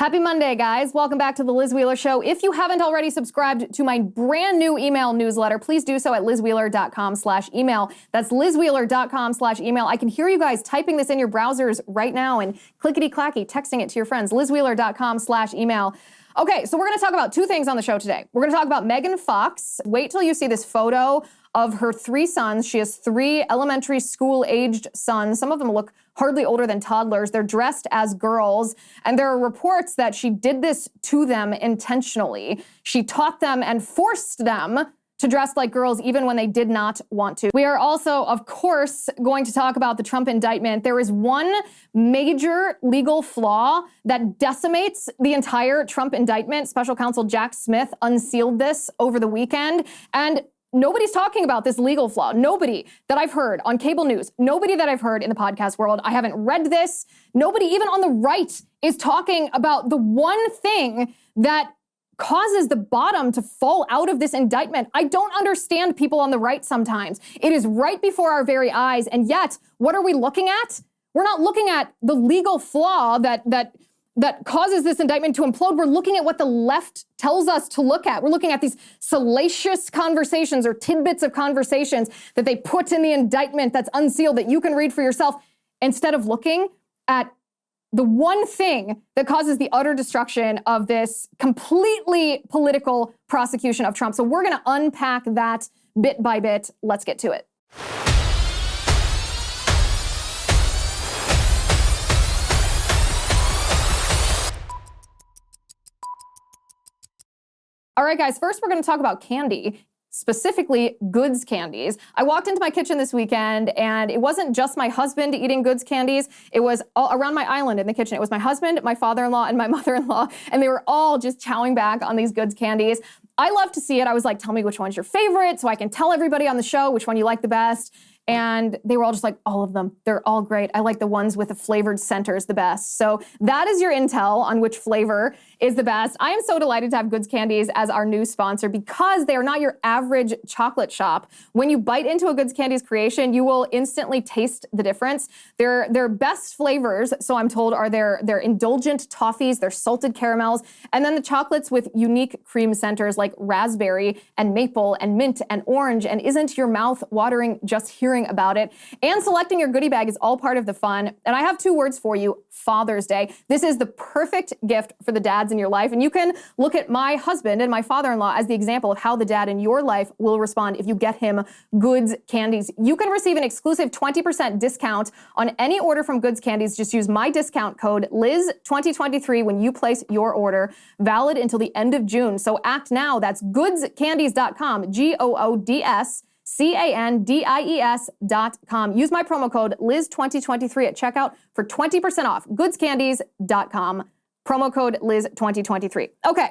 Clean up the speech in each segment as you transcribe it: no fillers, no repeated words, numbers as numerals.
Happy Monday, guys. Welcome back to the Liz Wheeler Show. If you haven't already subscribed to my brand new email newsletter, please do so at lizwheeler.com/email. That's lizwheeler.com/email. I can hear you guys typing this in your browsers right now and clickety-clacky texting it to your friends. lizwheeler.com/email. Okay, so we're going to talk about two things on the show today. We're going to talk about Megan Fox. Wait till you see this photo of her three sons. She has three elementary school-aged sons. Some of them look hardly older than toddlers. They're dressed as girls, and there are reports that she did this to them intentionally. She taught them and forced them to dress like girls even when they did not want to. We are also, of course, going to talk about the Trump indictment. There is one major legal flaw that decimates the entire Trump indictment. Special counsel Jack Smith unsealed this over the weekend, and nobody's talking about this legal flaw. Nobody that I've heard on cable news, nobody that I've heard in the podcast world, I haven't read this, nobody even on the right is talking about the one thing that causes the bottom to fall out of this indictment. I don't understand people on the right sometimes. It is right before our very eyes, and yet, what are we looking at? We're not looking at the legal flaw that causes this indictment to implode. We're looking at what the left tells us to look at. We're looking at these salacious conversations or tidbits of conversations that they put in the indictment that's unsealed that you can read for yourself, instead of looking at the one thing that causes the utter destruction of this completely political prosecution of Trump. So we're going to unpack that bit by bit. Let's get to it. All right, guys, first we're going to talk about candy, specifically Goods candies. I walked into my kitchen this weekend, and it wasn't just my husband eating Goods candies. It was all around my island in the kitchen. It was my husband, my father-in-law, and my mother-in-law, and they were all just chowing back on these Goods candies. I love to see it. I was like, tell me which one's your favorite so I can tell everybody on the show which one you like the best. And they were all just like, all of them. They're all great. I like the ones with the flavored centers the best. So that is your intel on which flavor is the best. I am so delighted to have Goods Candies as our new sponsor because they are not your average chocolate shop. When you bite into a Goods Candies creation, you will instantly taste the difference. Their best flavors, so I'm told, are their indulgent toffees, their salted caramels, and then the chocolates with unique cream centers like raspberry and maple and mint and orange. And isn't your mouth watering just hearing about it? And selecting your goodie bag is all part of the fun. And I have two words for you: Father's Day. This is the perfect gift for the dads in your life. And you can look at my husband and my father-in-law as the example of how the dad in your life will respond if you get him Goods Candies. You can receive an exclusive 20% discount on any order from Goods Candies. Just use my discount code Liz2023 when you place your order, valid until the end of June. So act now. That's goodscandies.com, GOODSCANDIES.com. Use my promo code Liz2023 at checkout for 20% off. Goodscandies.com. Promo code Liz2023. Okay.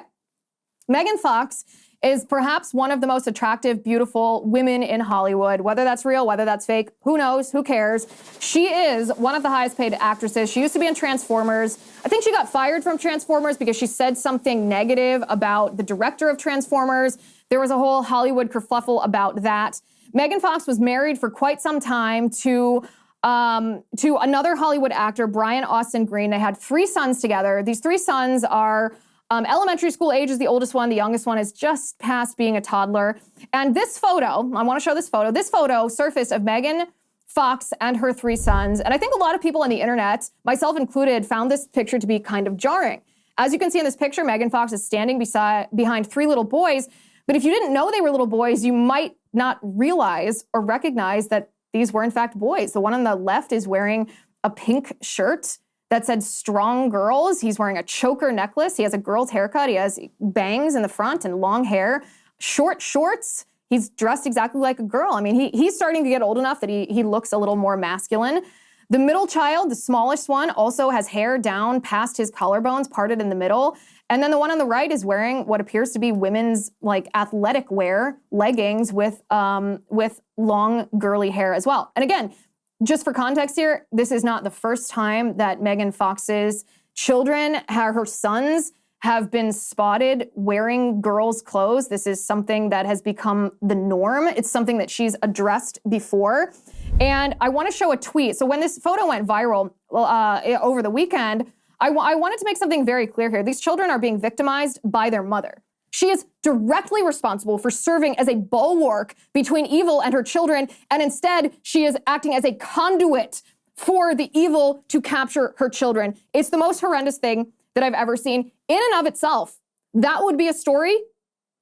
Megan Fox is perhaps one of the most attractive, beautiful women in Hollywood. Whether that's real, whether that's fake, who knows, who cares? She is one of the highest paid actresses. She used to be in Transformers. I think she got fired from Transformers because she said something negative about the director of Transformers. There was a whole Hollywood kerfuffle about that. Megan Fox was married for quite some time to another Hollywood actor, Brian Austin Green. They had three sons together. These three sons are elementary school age is the oldest one. The youngest one is just past being a toddler. And this photo, I want to show this photo. This photo surfaced of Megan Fox and her three sons. And I think a lot of people on the internet, myself included, found this picture to be kind of jarring. As you can see in this picture, Megan Fox is standing behind three little boys. But if you didn't know they were little boys, you might not realize or recognize that these were in fact boys. The one on the left is wearing a pink shirt that said "Strong Girls." He's wearing a choker necklace. He has a girl's haircut. He has bangs in the front and long hair, short shorts. He's dressed exactly like a girl. I mean, he's starting to get old enough that he looks a little more masculine. The middle child, the smallest one, also has hair down past his collarbones, parted in the middle. And then the one on the right is wearing what appears to be women's like athletic wear, leggings with long girly hair as well. And again, just for context here, this is not the first time that Megan Fox's children, her sons, have been spotted wearing girls' clothes. This is something that has become the norm. It's something that she's addressed before. And I want to show a tweet. So when this photo went viral over the weekend, I wanted to make something very clear here. These children are being victimized by their mother. She is directly responsible for serving as a bulwark between evil and her children, and instead she is acting as a conduit for the evil to capture her children. It's the most horrendous thing that I've ever seen. In and of itself, that would be a story,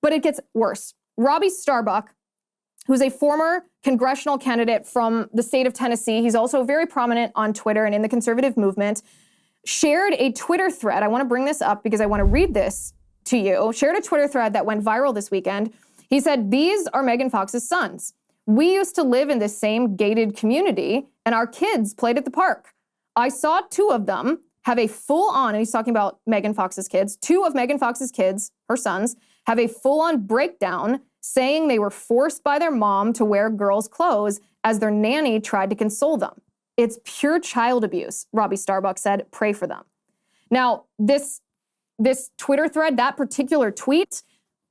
but it gets worse. Robbie Starbuck, who's a former congressional candidate from the state of Tennessee, he's also very prominent on Twitter and in the conservative movement, shared a Twitter thread. I want to bring this up because I want to read this to you. Shared a Twitter thread that went viral this weekend. He said, "These are Megan Fox's sons. We used to live in the same gated community and our kids played at the park. I saw two of them have a full-on," and he's talking about Megan Fox's kids, two of Megan Fox's kids, her sons, have a full-on breakdown saying they were forced by their mom to wear girls' clothes as their nanny tried to console them. It's pure child abuse," Robbie Starbuck said. "Pray for them." Now, this Twitter thread, that particular tweet,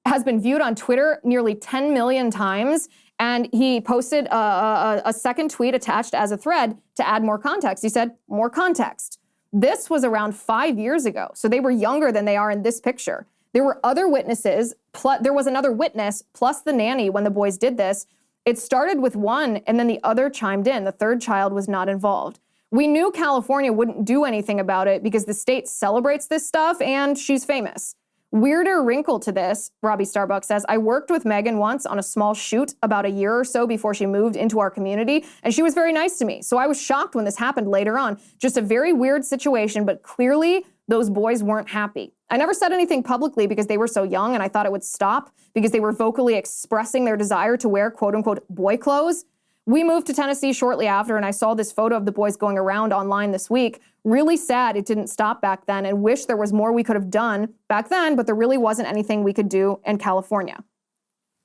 has been viewed on Twitter nearly 10 million times, and he posted a second tweet attached as a thread to add more context. He said, "More context. This was around 5 years ago, so they were younger than they are in this picture. There were other witnesses, there was another witness, plus the nanny when the boys did this. It started with one, and then the other chimed in. The third child was not involved. We knew California wouldn't do anything about it because the state celebrates this stuff and she's famous. Weirder wrinkle to this," Robbie Starbuck says, "I worked with Megan once on a small shoot about a year or so before she moved into our community, and she was very nice to me. So I was shocked when this happened later on. Just a very weird situation, but clearly those boys weren't happy. I never said anything publicly because they were so young and I thought it would stop because they were vocally expressing their desire to wear quote unquote boy clothes. We moved to Tennessee shortly after, and I saw this photo of the boys going around online this week. Really sad it didn't stop back then, and wish there was more we could have done back then, but there really wasn't anything we could do in California."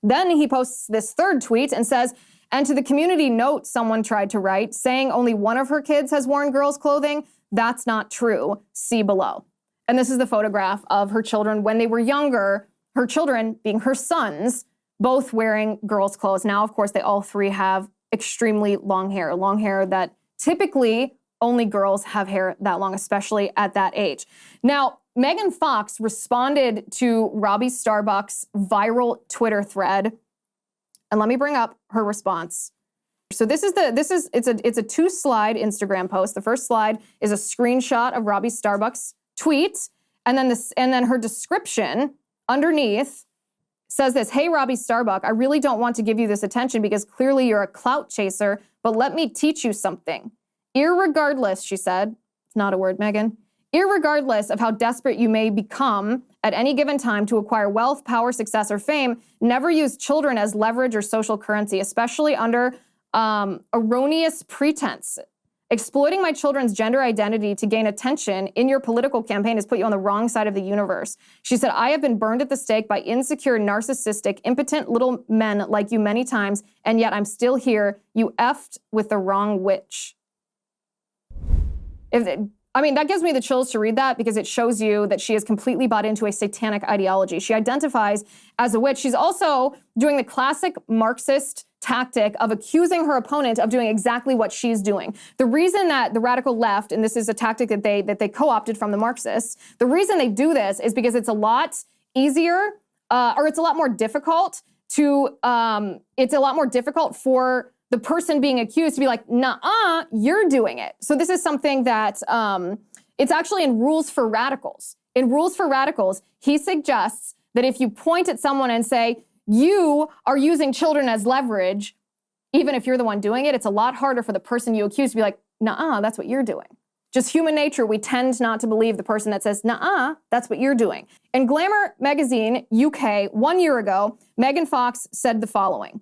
Then he posts this third tweet and says, "And to the community note someone tried to write, saying only one of her kids has worn girls' clothing. That's not true. See below." And this is the photograph of her children when they were younger, her children being her sons, both wearing girls' clothes. Now, of course, they all three have extremely long hair that typically only girls have hair that long, especially at that age. Now, Megan Fox responded to Robbie Starbuck's viral Twitter thread, and let me bring up her response. So it's a 2-slide Instagram post. The first slide is a screenshot of Robbie Starbuck's tweet, and then her description underneath says this: "Hey, Robbie Starbuck, I really don't want to give you this attention because clearly you're a clout chaser, but let me teach you something. Irregardless," she said, it's not a word, Megan, "irregardless of how desperate you may become at any given time to acquire wealth, power, success, or fame, never use children as leverage or social currency, especially under erroneous pretense. Exploiting my children's gender identity to gain attention in your political campaign has put you on the wrong side of the universe." She said, "I have been burned at the stake by insecure, narcissistic, impotent little men like you many times, and yet I'm still here. You effed with the wrong witch." That gives me the chills to read that because it shows you that she is completely bought into a satanic ideology. She identifies as a witch. She's also doing the classic Marxist tactic of accusing her opponent of doing exactly what she's doing. The reason that the radical left, and this is a tactic that they co-opted from the Marxists, the reason they do this is because it's a lot easier, or it's a lot more difficult for the person being accused to be like, "Nuh-uh, you're doing it." So this is something that it's actually in Rules for Radicals. In Rules for Radicals, he suggests that if you point at someone and say, "You are using children as leverage," even if you're the one doing it, it's a lot harder for the person you accuse to be like, "Nuh-uh, that's what you're doing." Just human nature, we tend not to believe the person that says, "Nuh-uh, that's what you're doing." In Glamour magazine, UK, 1 year ago, Megan Fox said the following.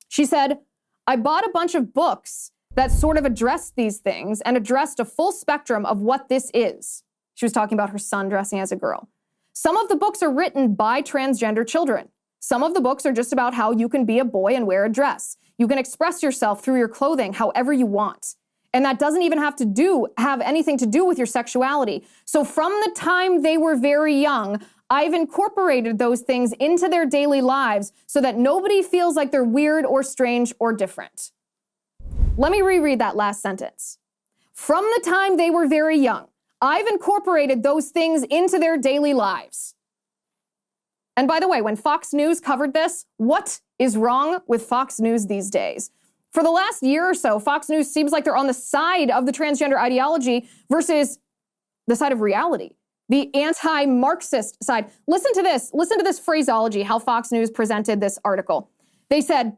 She said, "I bought a bunch of books that sort of addressed these things and addressed a full spectrum of what this is." She was talking about her son dressing as a girl. "Some of the books are written by transgender children. Some of the books are just about how you can be a boy and wear a dress. You can express yourself through your clothing however you want. And that doesn't even have anything to do with your sexuality. So from the time they were very young, I've incorporated those things into their daily lives so that nobody feels like they're weird or strange or different." Let me reread that last sentence. "From the time they were very young, I've incorporated those things into their daily lives. And by the way, when Fox News covered this, what is wrong with Fox News these days? For the last year or so, Fox News seems like they're on the side of the transgender ideology versus the side of reality, the anti-Marxist side. Listen to this phraseology, how Fox News presented this article. They said,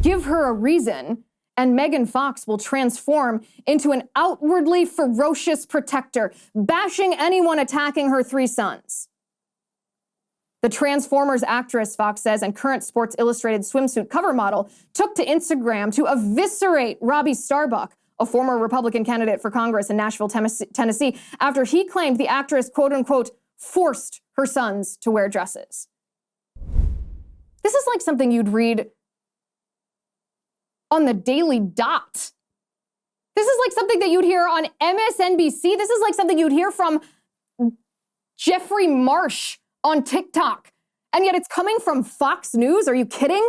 give her a reason and Megan Fox will transform into an outwardly ferocious protector, bashing anyone attacking her 3 sons. The Transformers actress, Fox says, and current Sports Illustrated swimsuit cover model took to Instagram to eviscerate Robbie Starbuck, a former Republican candidate for Congress in Nashville, Tennessee, after he claimed the actress, quote unquote, forced her sons to wear dresses. This is like something you'd read on the Daily Dot. This is like something that you'd hear on MSNBC. This is like something you'd hear from Jeffrey Marsh on TikTok. And yet it's coming from Fox News. Are you kidding?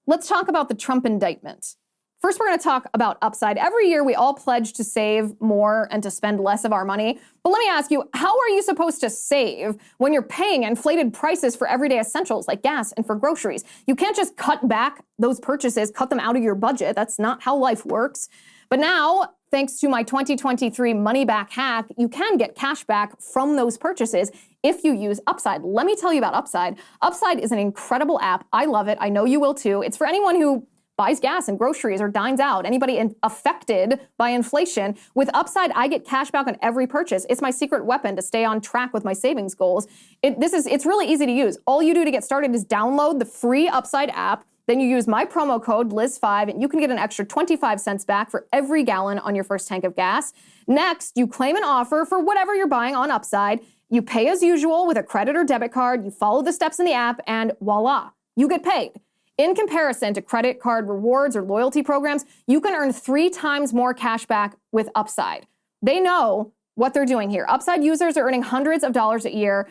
Let's talk about the Trump indictment. First, we're going to talk about upside. Every year, we all pledge to save more and to spend less of our money. But let me ask you, how are you supposed to save when you're paying inflated prices for everyday essentials like gas and for groceries? You can't just cut back those purchases, cut them out of your budget. That's not how life works. But now, thanks to my 2023 money back hack, you can get cash back from those purchases if you use Upside. Let me tell you about Upside. Upside is an incredible app. I love it. I know you will too. It's for anyone who buys gas and groceries or dines out, anybody affected by inflation. With Upside, I get cash back on every purchase. It's my secret weapon to stay on track with my savings goals. It's really easy to use. All you do to get started is download the free Upside app. Then you use my promo code Liz5 and you can get an extra 25 cents back for every gallon on your first tank of gas. Next, you claim an offer for whatever you're buying on Upside. You pay as usual with a credit or debit card. You follow the steps in the app and voila, you get paid. In comparison to credit card rewards or loyalty programs, you can earn 3 times more cash back with Upside. They know what they're doing here. Upside users are earning hundreds of dollars a year.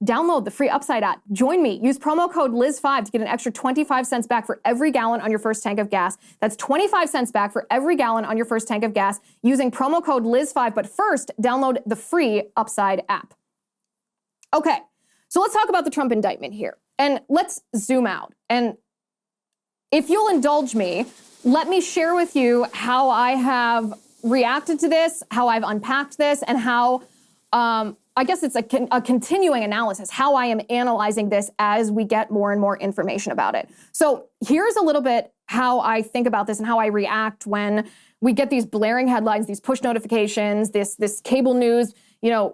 Download the free Upside app. Join me. Use promo code Liz5 to get an extra 25 cents back for every gallon on your first tank of gas. That's 25 cents back for every gallon on your first tank of gas using promo code Liz5. But first, download the free Upside app. Okay, so let's talk about the Trump indictment here. And let's zoom out. And if you'll indulge me, let me share with you how I have reacted to this, how I've unpacked this, and how I guess it's a continuing analysis, how I am analyzing this as we get more and more information about it. So here's a little bit how I think about this and how I react when we get these blaring headlines, these push notifications, this cable news,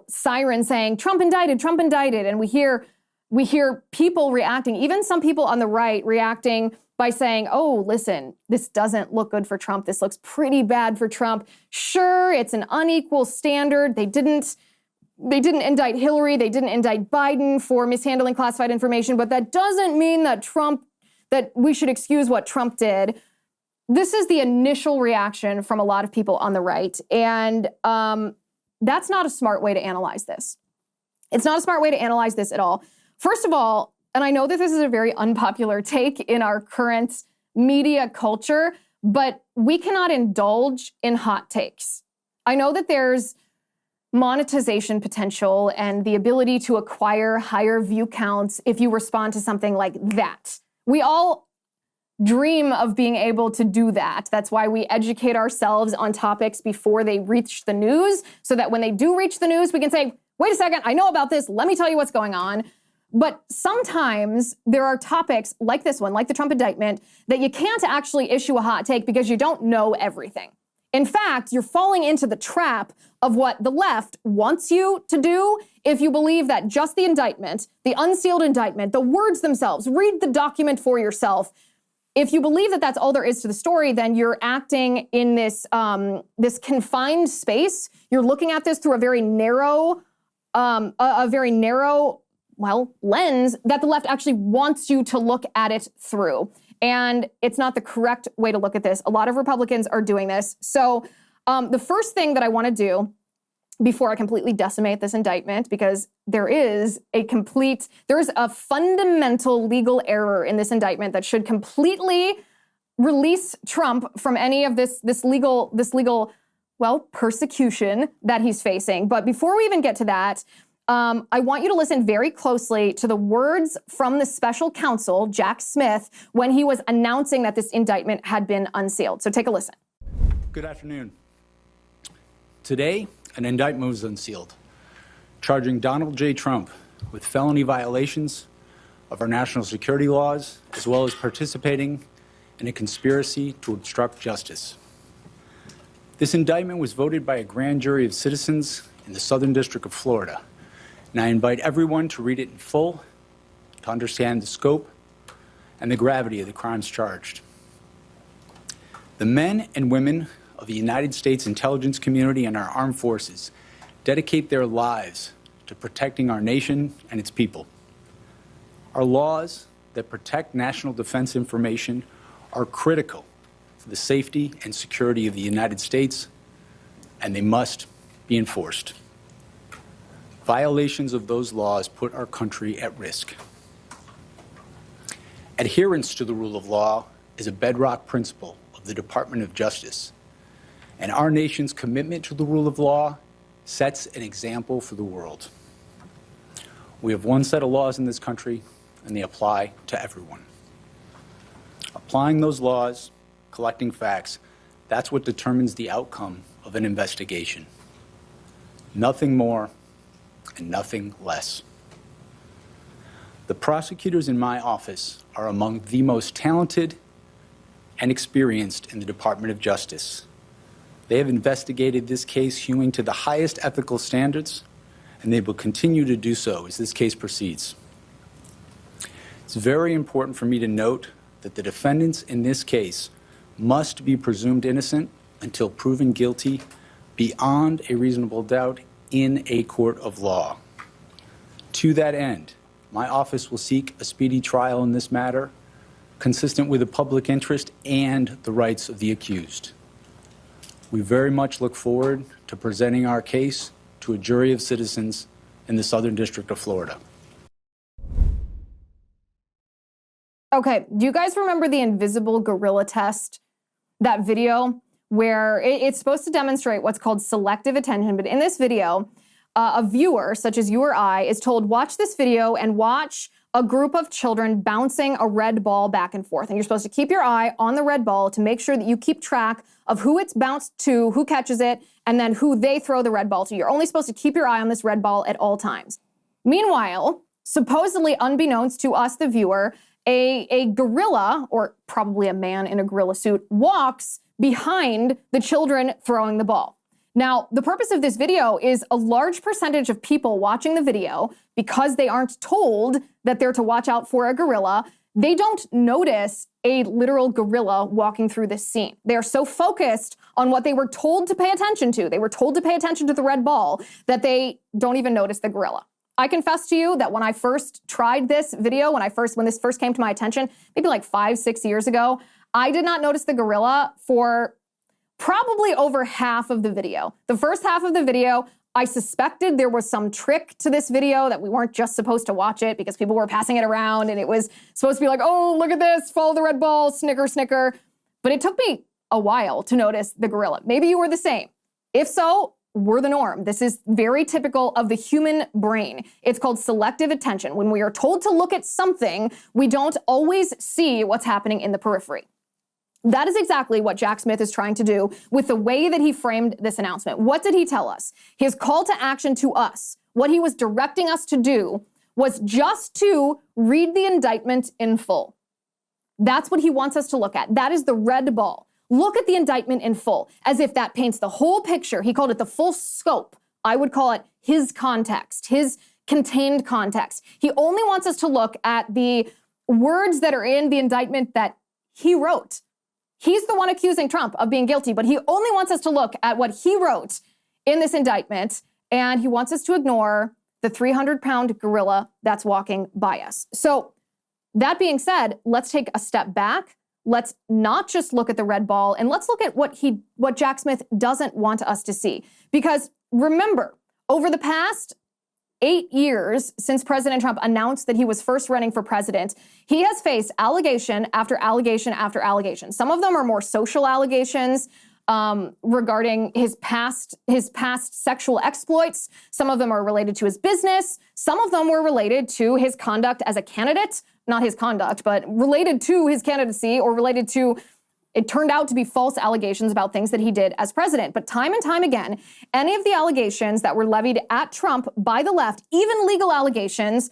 siren saying Trump indicted, and we hear people reacting, even some people on the right reacting by saying, oh, listen, this doesn't look good for Trump. This looks pretty bad for Trump. Sure, it's an unequal standard. They didn't indict Hillary. They didn't indict Biden for mishandling classified information, but that doesn't mean that we should excuse what Trump did. This is the initial reaction from a lot of people on the right. And that's not a smart way to analyze this. It's not a smart way to analyze this at all. First of all, and I know that this is a very unpopular take in our current media culture, but we cannot indulge in hot takes. I know that there's monetization potential and the ability to acquire higher view counts if you respond to something like that. We all dream of being able to do that. That's why we educate ourselves on topics before they reach the news, so that when they do reach the news, we can say, wait a second, I know about this. Let me tell you what's going on. But sometimes there are topics like this one, like the Trump indictment, that you can't actually issue a hot take because you don't know everything. In fact, you're falling into the trap of what the left wants you to do if you believe that just the indictment, the unsealed indictment, the words themselves, read the document for yourself. If you believe that that's all there is to the story, then you're acting in this confined space. You're looking at this through a very narrow lens that the left actually wants you to look at it through. And it's not the correct way to look at this. A lot of Republicans are doing this. So the first thing that I want to do before I completely decimate this indictment, because there is a fundamental legal error in this indictment that should completely release Trump from any of this legal, well, persecution that he's facing. But before we even get to that, I want you to listen very closely to the words from the special counsel, Jack Smith, when he was announcing that this indictment had been unsealed. So take a listen. Good afternoon. Today, an indictment was unsealed, charging Donald J. Trump with felony violations of our national security laws, as well as participating in a conspiracy to obstruct justice. This indictment was voted by a grand jury of citizens in the Southern District of Florida, and I invite everyone to read it in full to understand the scope and the gravity of the crimes charged. The men and women of the United States intelligence community and our armed forces dedicate their lives to protecting our nation and its people. Our laws that protect national defense information are critical for the safety and security of the United States, and they must be enforced. Violations of those laws put our country at risk. Adherence to the rule of law is a bedrock principle of the Department of Justice, and our nation's commitment to the rule of law sets an example for the world. We have one set of laws in this country, and they apply to everyone. Applying those laws, collecting facts, that's what determines the outcome of an investigation. Nothing more and nothing less. The prosecutors in my office are among the most talented and experienced in the Department of Justice. They have investigated this case hewing to the highest ethical standards, and they will continue to do so as this case proceeds. It's very important for me to note that the defendants in this case must be presumed innocent until proven guilty beyond a reasonable doubt in a court of law. To that end, my office will seek a speedy trial in this matter, consistent with the public interest and the rights of the accused. We very much look forward to presenting our case to a jury of citizens in the Southern District of Florida. Okay, do you guys remember the invisible gorilla test? That video where it's supposed to demonstrate what's called selective attention, but in this video, a viewer, such as you or I, is told, watch this video and watch a group of children bouncing a red ball back and forth. And you're supposed to keep your eye on the red ball to make sure that you keep track of who it's bounced to, who catches it, and then who they throw the red ball to. You're only supposed to keep your eye on this red ball at all times. Meanwhile, supposedly unbeknownst to us, the viewer, a gorilla, or probably a man in a gorilla suit, walks behind the children throwing the ball. Now, the purpose of this video is a large percentage of people watching the video, because they aren't told that they're to watch out for a gorilla, they don't notice a literal gorilla walking through this scene. They are so focused on what they were told to pay attention to, they were told to pay attention to the red ball, that they don't even notice the gorilla. I confess to you that when I first tried this video, when this first came to my attention, maybe like 5-6 years ago, I did not notice the gorilla for probably over half of the video. The first half of the video, I suspected there was some trick to this video, that we weren't just supposed to watch it because people were passing it around and it was supposed to be like, oh, look at this, follow the red ball, snicker, snicker. But it took me a while to notice the gorilla. Maybe you were the same. If so, we're the norm. This is very typical of the human brain. It's called selective attention. When we are told to look at something, we don't always see what's happening in the periphery. That is exactly what Jack Smith is trying to do with the way that he framed this announcement. What did he tell us? His call to action to us, what he was directing us to do, was just to read the indictment in full. That's what he wants us to look at. That is the red ball. Look at the indictment in full, as if that paints the whole picture. He called it the full scope. I would call it his context, his contained context. He only wants us to look at the words that are in the indictment that he wrote. He's the one accusing Trump of being guilty, but he only wants us to look at what he wrote in this indictment, and he wants us to ignore the 300-pound gorilla that's walking by us. So that being said, let's take a step back. Let's not just look at the red ball, and let's look at what Jack Smith doesn't want us to see. Because remember, over the past 8 years since President Trump announced that he was first running for president, he has faced allegation after allegation after allegation. Some of them are more social allegations regarding his past sexual exploits. Some of them are related to his business. Some of them were related to his conduct as a candidate, not his conduct, but related to his candidacy or related to, it turned out to be false allegations about things that he did as president. But time and time again, any of the allegations that were levied at Trump by the left, even legal allegations,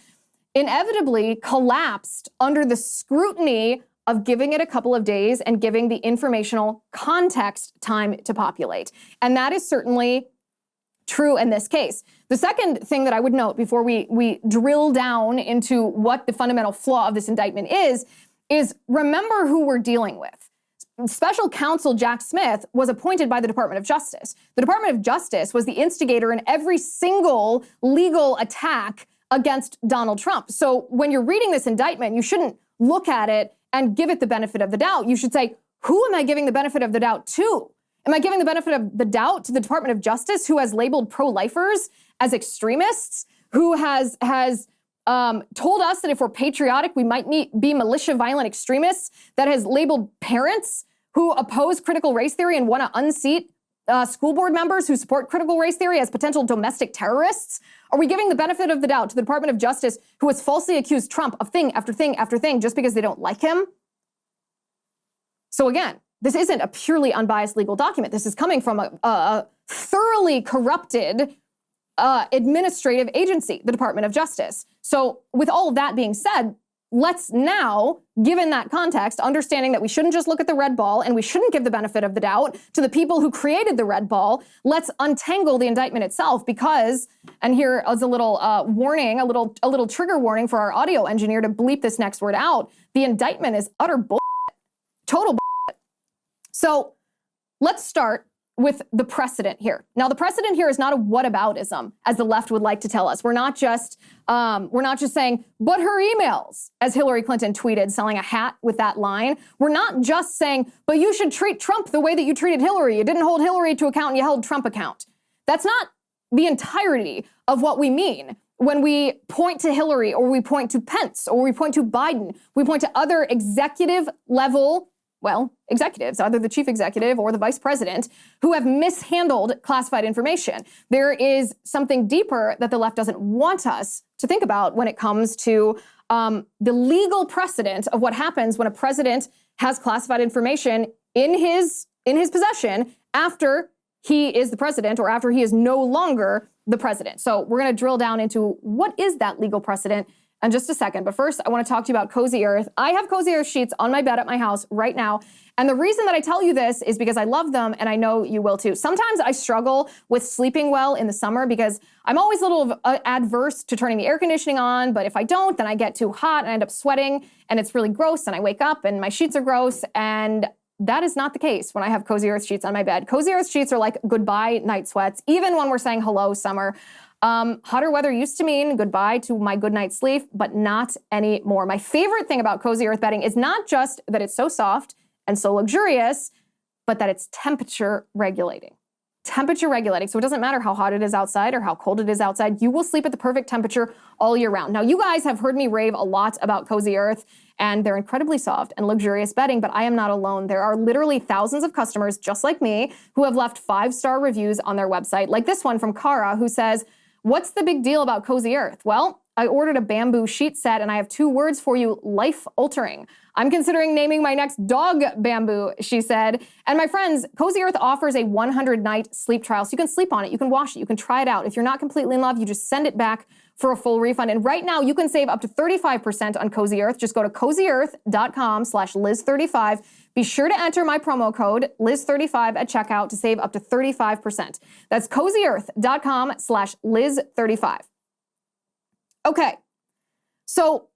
inevitably collapsed under the scrutiny of giving it a couple of days and giving the informational context time to populate. And that is certainly true in this case. The second thing that I would note before we drill down into what the fundamental flaw of this indictment is remember who we're dealing with. Special counsel Jack Smith was appointed by the Department of Justice. The Department of Justice was the instigator in every single legal attack against Donald Trump. So when you're reading this indictment, you shouldn't look at it and give it the benefit of the doubt. You should say, who am I giving the benefit of the doubt to? Am I giving the benefit of the doubt to the Department of Justice, who has labeled pro-lifers as extremists, who has told us that if we're patriotic, we might be militia violent extremists, that has labeled parents who oppose critical race theory and want to unseat school board members who support critical race theory as potential domestic terrorists? Are we giving the benefit of the doubt to the Department of Justice, who has falsely accused Trump of thing after thing after thing just because they don't like him? So again, this isn't a purely unbiased legal document. This is coming from a thoroughly corrupted administrative agency, the Department of Justice. So with all of that being said, let's now, given that context, understanding that we shouldn't just look at the red ball and we shouldn't give the benefit of the doubt to the people who created the red ball, let's untangle the indictment itself because, and here is a little warning, a little trigger warning for our audio engineer to bleep this next word out. The indictment is utter bullshit, total bullshit. So let's start with the precedent here. Now, the precedent here is not a whataboutism, as the left would like to tell us. We're not just saying, but her emails, as Hillary Clinton tweeted, selling a hat with that line. We're not just saying, but you should treat Trump the way that you treated Hillary. You didn't hold Hillary to account and you held Trump account. That's not the entirety of what we mean when we point to Hillary or we point to Pence or we point to Biden. We point to other executive level executives, either the chief executive or the vice president, who have mishandled classified information. There is something deeper that the left doesn't want us to think about when it comes to the legal precedent of what happens when a president has classified information in his possession after he is the president or after he is no longer the president. So we're going to drill down into what is that legal precedent in just a second. But first, I want to talk to you about Cozy Earth. I have Cozy Earth sheets on my bed at my house right now. And the reason that I tell you this is because I love them and I know you will too. Sometimes I struggle with sleeping well in the summer because I'm always a little adverse to turning the air conditioning on. But if I don't, then I get too hot and I end up sweating and it's really gross and I wake up and my sheets are gross. And that is not the case when I have Cozy Earth sheets on my bed. Cozy Earth sheets are like goodbye night sweats, even when we're saying hello summer. Hotter weather used to mean goodbye to my good night's sleep, but not anymore. My favorite thing about Cozy Earth bedding is not just that it's so soft and so luxurious, but that it's temperature regulating. Temperature regulating. So it doesn't matter how hot it is outside or how cold it is outside. You will sleep at the perfect temperature all year round. Now, you guys have heard me rave a lot about Cozy Earth and their incredibly soft and luxurious bedding, but I am not alone. There are literally thousands of customers just like me who have left 5-star reviews on their website, like this one from Cara, who says, "What's the big deal about Cozy Earth?" Well, I ordered a bamboo sheet set and I have 2 words for you: life-altering. I'm considering naming my next dog Bamboo, she said. And my friends, Cozy Earth offers a 100-night sleep trial. So you can sleep on it, you can wash it, you can try it out. If you're not completely in love, you just send it back for a full refund. And right now you can save up to 35% on Cozy Earth. Just go to cozyearth.com/Liz35. Be sure to enter my promo code Liz35 at checkout to save up to 35%. That's cozyearth.com/Liz35. Okay, so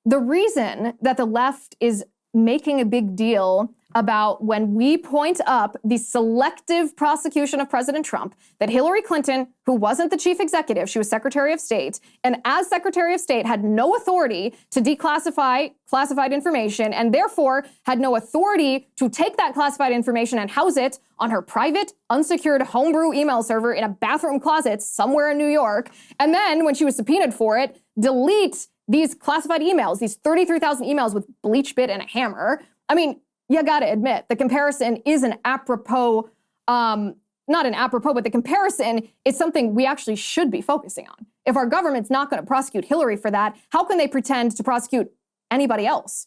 the reason that the left is making a big deal about when we point up the selective prosecution of President Trump, that Hillary Clinton, who wasn't the chief executive, she was Secretary of State, and as Secretary of State had no authority to declassify classified information, and therefore had no authority to take that classified information and house it on her private, unsecured homebrew email server in a bathroom closet somewhere in New York, and then when she was subpoenaed for it, delete these classified emails, these 33,000 emails with bleach bit and a hammer. I mean, you gotta admit, the comparison is an apropos, not an apropos, but the comparison is something we actually should be focusing on. If our government's not gonna prosecute Hillary for that, how can they pretend to prosecute anybody else?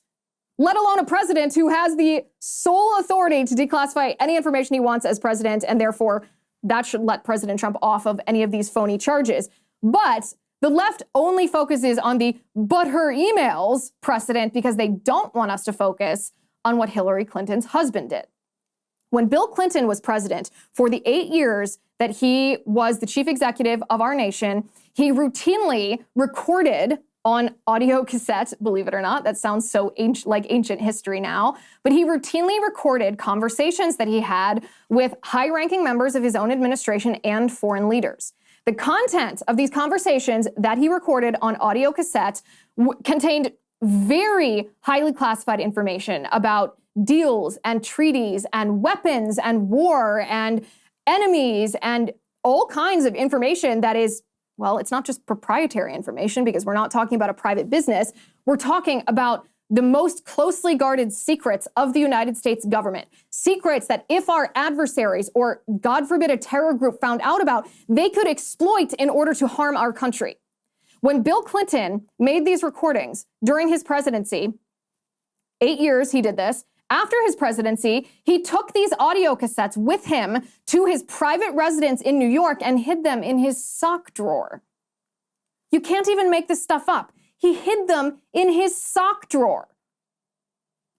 Let alone a president who has the sole authority to declassify any information he wants as president, and therefore that should let President Trump off of any of these phony charges. But the left only focuses on the "but her emails" precedent because they don't want us to focus on what Hillary Clinton's husband did. When Bill Clinton was president, for the 8 years that he was the chief executive of our nation, he routinely recorded on audio cassette, believe it or not, that sounds so like ancient history now, but he routinely recorded conversations that he had with high-ranking members of his own administration and foreign leaders. The content of these conversations that he recorded on audio cassette contained very highly classified information about deals and treaties and weapons and war and enemies and all kinds of information that is, well, it's not just proprietary information because we're not talking about a private business. We're talking about the most closely guarded secrets of the United States government. Secrets that if our adversaries or, God forbid, a terror group found out about, they could exploit in order to harm our country. When Bill Clinton made these recordings during his presidency, 8 years he did this, after his presidency, he took these audio cassettes with him to his private residence in New York and hid them in his sock drawer. You can't even make this stuff up. He hid them in his sock drawer.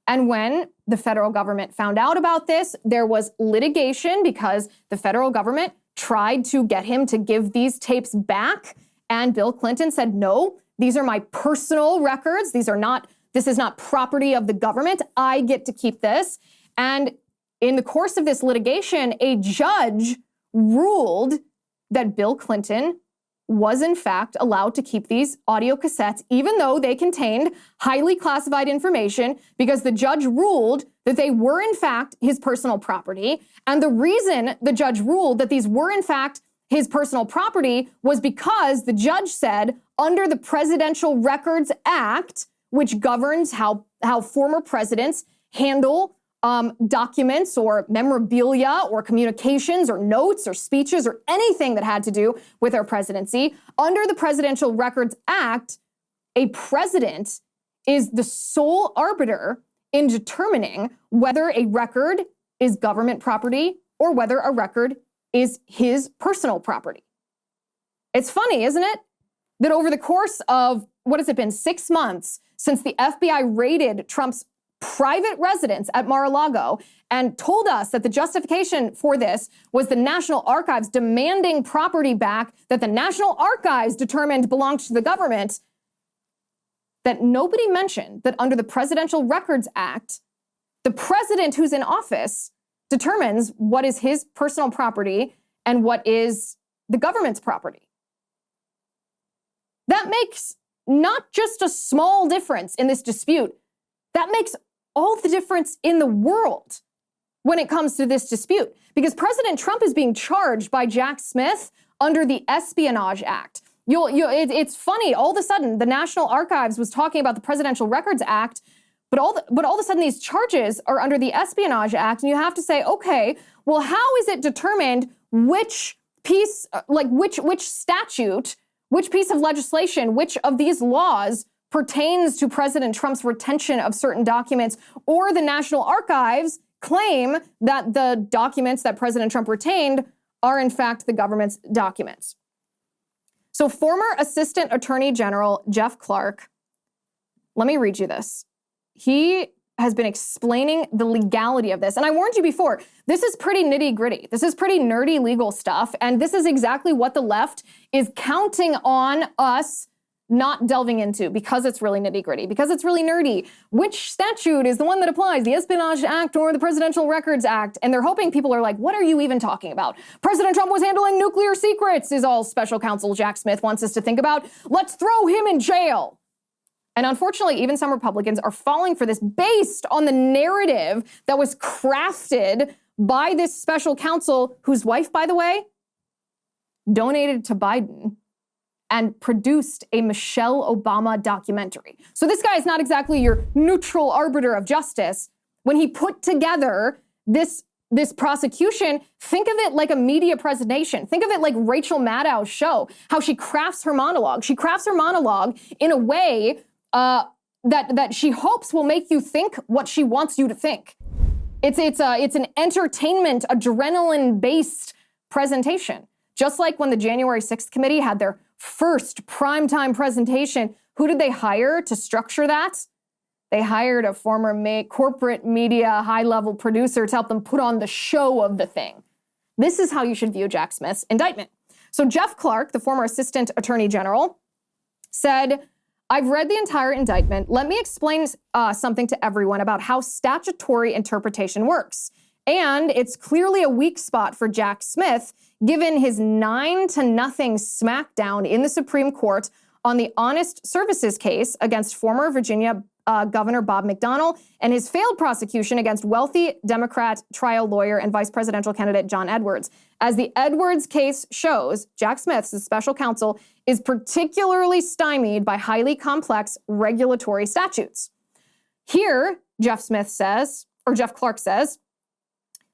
And when the federal government found out about this, there was litigation because the federal government tried to get him to give these tapes back. And Bill Clinton said, no, these are my personal records. This is not property of the government. I get to keep this. And in the course of this litigation, a judge ruled that Bill Clinton was in fact allowed to keep these audio cassettes, even though they contained highly classified information, because the judge ruled that they were in fact his personal property. And the reason the judge ruled that these were in fact his personal property was because the judge said, under the Presidential Records Act, which governs how former presidents handle documents or memorabilia or communications or notes or speeches or anything that had to do with their presidency, under the Presidential Records Act, a president is the sole arbiter in determining whether a record is government property or whether a record is his personal property. It's funny, isn't it? That over the course of, 6 months since the FBI raided Trump's private residence at Mar-a-Lago and told us that the justification for this was the National Archives demanding property back that the National Archives determined belonged to the government, that nobody mentioned that under the Presidential Records Act, the president who's in office determines what is his personal property and what is the government's property. That makes not just a small difference in this dispute, that makes all the difference in the world when it comes to this dispute. Because President Trump is being charged by Jack Smith under the Espionage Act. It's funny, all of a sudden, the National Archives was talking about the Presidential Records Act, but all of a sudden these charges are under the Espionage Act, and you have to say, okay, well, how is it determined which piece, which statute, which piece of legislation, which of these laws pertains to President Trump's retention of certain documents, or the National Archives claim that the documents that President Trump retained are in fact the government's documents? So former Assistant Attorney General Jeff Clark, let me read you this. He has been explaining the legality of this. And I warned you before, this is pretty nitty-gritty. This is pretty nerdy legal stuff. And this is exactly what the left is counting on us not delving into because it's really nitty-gritty, because it's really nerdy. Which statute is the one that applies, the Espionage Act or the Presidential Records Act? And they're hoping people are like, what are you even talking about? President Trump was handling nuclear secrets is all special counsel Jack Smith wants us to think about. Let's throw him in jail. And unfortunately, even some Republicans are falling for this based on the narrative that was crafted by this special counsel, whose wife, by the way, donated to Biden and produced a Michelle Obama documentary. So this guy is not exactly your neutral arbiter of justice. When he put together this prosecution, think of it like a media presentation. Think of it like Rachel Maddow's show, how she crafts her monologue. She crafts her monologue in a way that she hopes will make you think what she wants you to think. It's an entertainment, adrenaline-based presentation. Just like when the January 6th committee had their first primetime presentation, who did they hire to structure that? They hired a former corporate media high-level producer to help them put on the show of the thing. This is how you should view Jack Smith's indictment. So Jeff Clark, the former assistant attorney general, said, I've read the entire indictment. Let me explain something to everyone about how statutory interpretation works. And it's clearly a weak spot for Jack Smith, given his 9-0 smackdown in the Supreme Court on the honest services case against former Virginia Governor Bob McDonnell and his failed prosecution against wealthy Democrat trial lawyer and vice presidential candidate John Edwards. As the Edwards case shows, Jack Smith, the special counsel, is particularly stymied by highly complex regulatory statutes. Here, Jeff Clark says,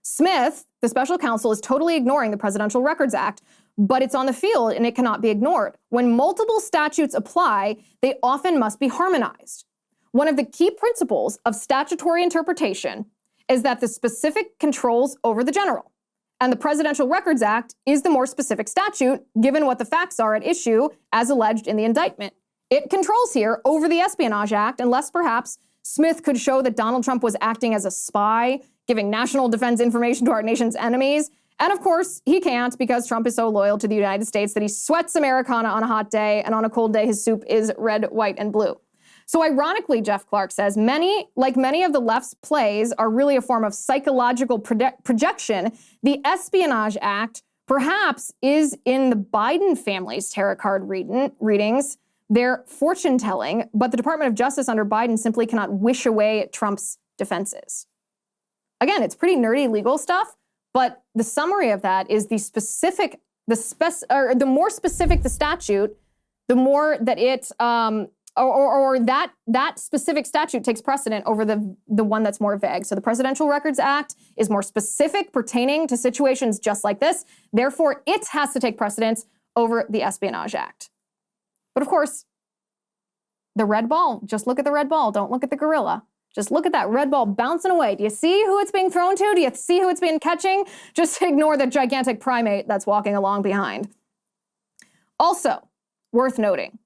Smith, the special counsel, is totally ignoring the Presidential Records Act, but it's on the field and it cannot be ignored. When multiple statutes apply, they often must be harmonized. One of the key principles of statutory interpretation is that the specific controls over the general. And the Presidential Records Act is the more specific statute, given what the facts are at issue, as alleged in the indictment. It controls here over the Espionage Act, unless perhaps Smith could show that Donald Trump was acting as a spy, giving national defense information to our nation's enemies. And of course, he can't, because Trump is so loyal to the United States that he sweats Americana on a hot day, and on a cold day, his soup is red, white, and blue. So ironically, Jeff Clark says, many of the left's plays are really a form of psychological projection. The Espionage Act perhaps is in the Biden family's tarot card readings, their fortune telling, but the Department of Justice under Biden simply cannot wish away Trump's defenses. Again, it's pretty nerdy legal stuff, but the summary of that is the more specific the statute, the more that it that specific statute takes precedent over the one that's more vague. So the Presidential Records Act is more specific, pertaining to situations just like this. Therefore, it has to take precedence over the Espionage Act. But of course, the red ball, just look at the red ball. Don't look at the gorilla. Just look at that red ball bouncing away. Do you see who it's being thrown to? Do you see who it's been catching? Just ignore the gigantic primate that's walking along behind. Also, worth noting,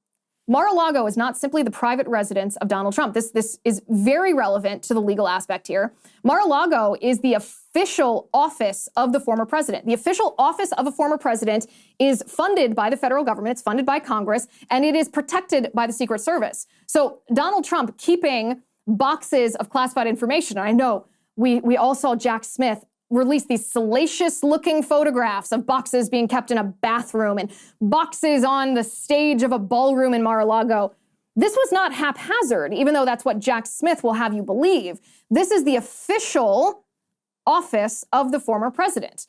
Mar-a-Lago is not simply the private residence of Donald Trump. This is very relevant to the legal aspect here. Mar-a-Lago is the official office of the former president. The official office of a former president is funded by the federal government, it's funded by Congress, and it is protected by the Secret Service. So Donald Trump keeping boxes of classified information, and I know we all saw Jack Smith released these salacious-looking photographs of boxes being kept in a bathroom and boxes on the stage of a ballroom in Mar-a-Lago. This was not haphazard, even though that's what Jack Smith will have you believe. This is the official office of the former president.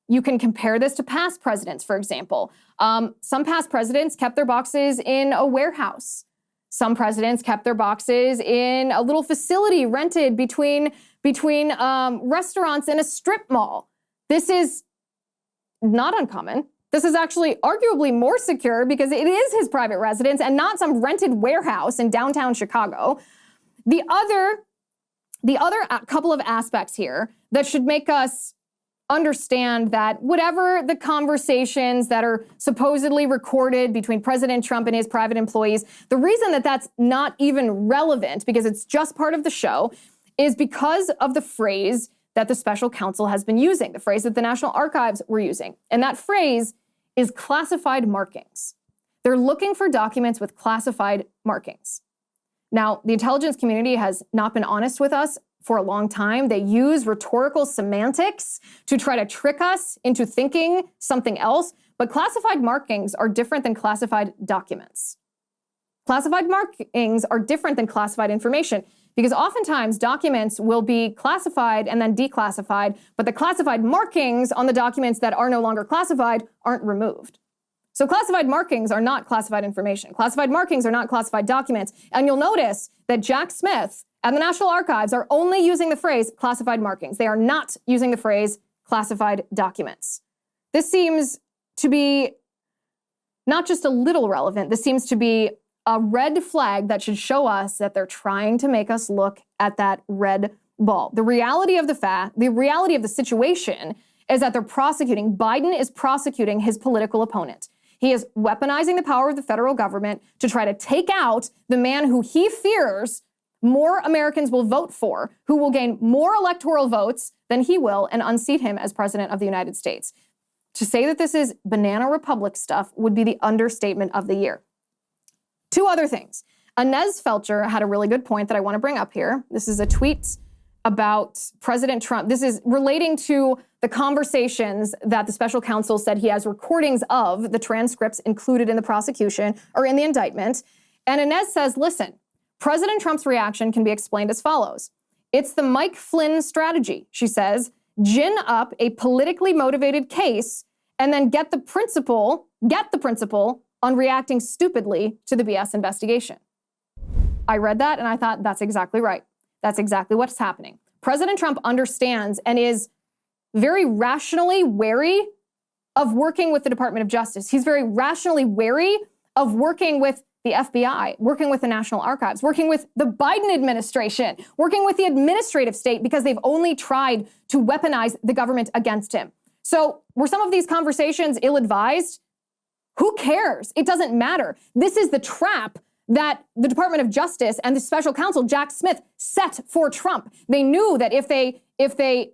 You can compare this to past presidents, for example. Some past presidents kept their boxes in a warehouse. Some presidents kept their boxes in a little facility rented between restaurants in a strip mall. This is not uncommon. This is actually arguably more secure because it is his private residence and not some rented warehouse in downtown Chicago. The other couple of aspects here that should make us understand that whatever the conversations that are supposedly recorded between President Trump and his private employees, the reason that that's not even relevant, because it's just part of the show, is because of the phrase that the special counsel has been using, the phrase that the National Archives were using. And that phrase is classified markings. They're looking for documents with classified markings. Now, the intelligence community has not been honest with us for a long time. They use rhetorical semantics to try to trick us into thinking something else, but classified markings are different than classified documents. Classified markings are different than classified information because oftentimes documents will be classified and then declassified, but the classified markings on the documents that are no longer classified aren't removed. So classified markings are not classified information. Classified markings are not classified documents. And you'll notice that Jack Smith and the National Archives are only using the phrase classified markings. They are not using the phrase classified documents. This seems to be not just a little relevant. This seems to be a red flag that should show us that they're trying to make us look at that red ball. The reality of the situation is that Biden is prosecuting his political opponent. He is weaponizing the power of the federal government to try to take out the man who he fears more Americans will vote for, who will gain more electoral votes than he will, and unseat him as president of the United States. To say that this is banana republic stuff would be the understatement of the year. Two other things. Inez Felcher had a really good point that I want to bring up here. This is a tweet about President Trump. This is relating to the conversations that the special counsel said he has recordings of, the transcripts included in the prosecution or in the indictment. And Inez says, listen, President Trump's reaction can be explained as follows. It's the Mike Flynn strategy, she says, gin up a politically motivated case and then get the principal on reacting stupidly to the BS investigation. I read that and I thought, that's exactly right. That's exactly what's happening. President Trump understands and is very rationally wary of working with the Department of Justice. He's very rationally wary of working with the FBI, working with the National Archives, working with the Biden administration, working with the administrative state because they've only tried to weaponize the government against him. So were some of these conversations ill-advised? Who cares? It doesn't matter. This is the trap that the Department of Justice and the special counsel, Jack Smith, set for Trump. They knew that if they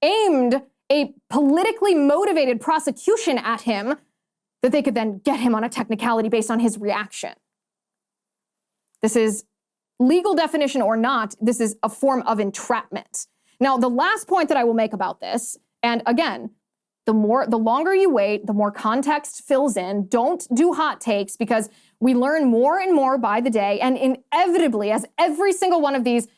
aimed a politically motivated prosecution at him, that they could then get him on a technicality based on his reaction. This is legal definition or not, this is a form of entrapment. Now, the last point that I will make about this, and again, the longer you wait, the more context fills in. Don't do hot takes because we learn more and more by the day. And inevitably, as every single one of these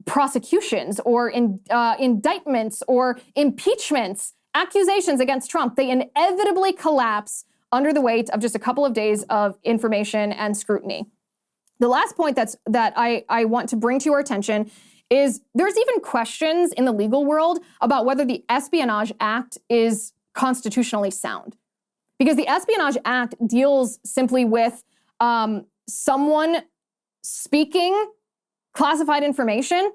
prosecutions or indictments or impeachments, accusations against Trump, they inevitably collapse under the weight of just a couple of days of information and scrutiny. The last point that I want to bring to your attention is there's even questions in the legal world about whether the Espionage Act is constitutionally sound. Because the Espionage Act deals simply with someone speaking classified information,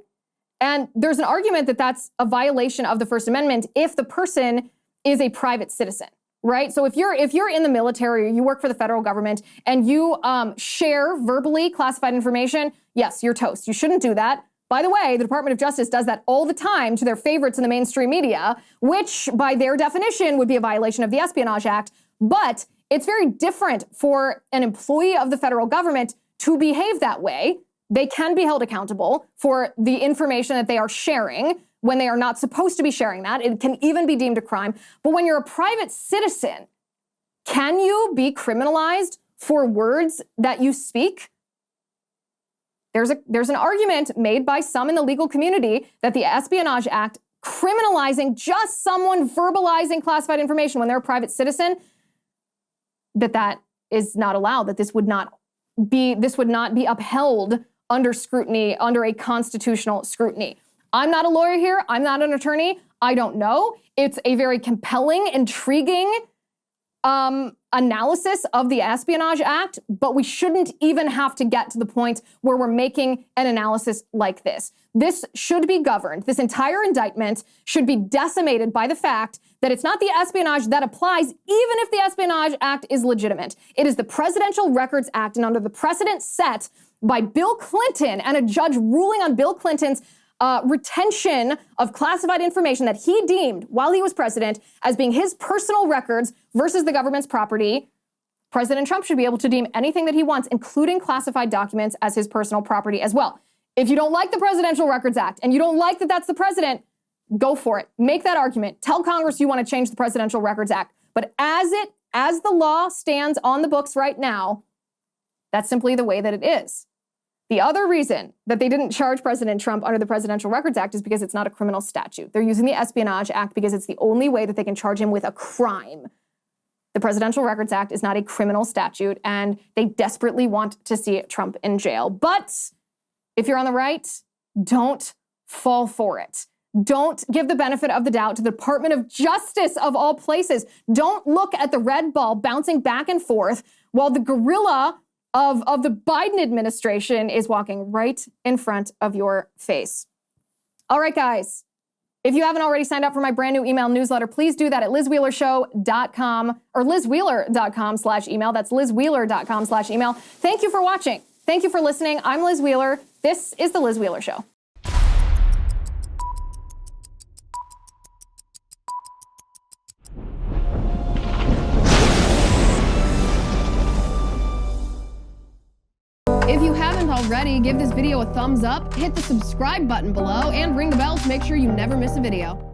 and there's an argument that that's a violation of the First Amendment if the person is a private citizen, right? So if you're in the military or you work for the federal government and you share verbally classified information, yes, you're toast. You shouldn't do that. By the way, the Department of Justice does that all the time to their favorites in the mainstream media, which by their definition would be a violation of the Espionage Act. But it's very different for an employee of the federal government to behave that way. They can be held accountable for the information that they are sharing when they are not supposed to be sharing that. It can even be deemed a crime. But when you're a private citizen, can you be criminalized for words that you speak? There's an argument made by some in the legal community that the Espionage Act criminalizing just someone verbalizing classified information when they're a private citizen, that is not allowed, that this would not be upheld under scrutiny, under a constitutional scrutiny. I'm not a lawyer here. I'm not an attorney. I don't know. It's a very compelling, intriguing analysis of the Espionage Act, but we shouldn't even have to get to the point where we're making an analysis like this. This should be governed. This entire indictment should be decimated by the fact that it's not the espionage that applies, even if the Espionage Act is legitimate. It is the Presidential Records Act, and under the precedent set by Bill Clinton and a judge ruling on Bill Clinton's retention of classified information that he deemed while he was president as being his personal records versus the government's property, President Trump should be able to deem anything that he wants, including classified documents, as his personal property as well. If you don't like the Presidential Records Act and you don't like that that's the president, go for it. Make that argument. Tell Congress you want to change the Presidential Records Act. But as the law stands on the books right now, that's simply the way that it is. The other reason that they didn't charge President Trump under the Presidential Records Act is because it's not a criminal statute. They're using the Espionage Act because it's the only way that they can charge him with a crime. The Presidential Records Act is not a criminal statute, and they desperately want to see Trump in jail. But if you're on the right, don't fall for it. Don't give the benefit of the doubt to the Department of Justice, of all places. Don't look at the red ball bouncing back and forth while the gorilla of the Biden administration is walking right in front of your face. All right, guys. If you haven't already signed up for my brand new email newsletter, please do that at lizwheelershow.com or lizwheeler.com/email. That's lizwheeler.com/email. Thank you for watching. Thank you for listening. I'm Liz Wheeler. This is The Liz Wheeler Show. If you haven't already, give this video a thumbs up, hit the subscribe button below, and ring the bell to make sure you never miss a video.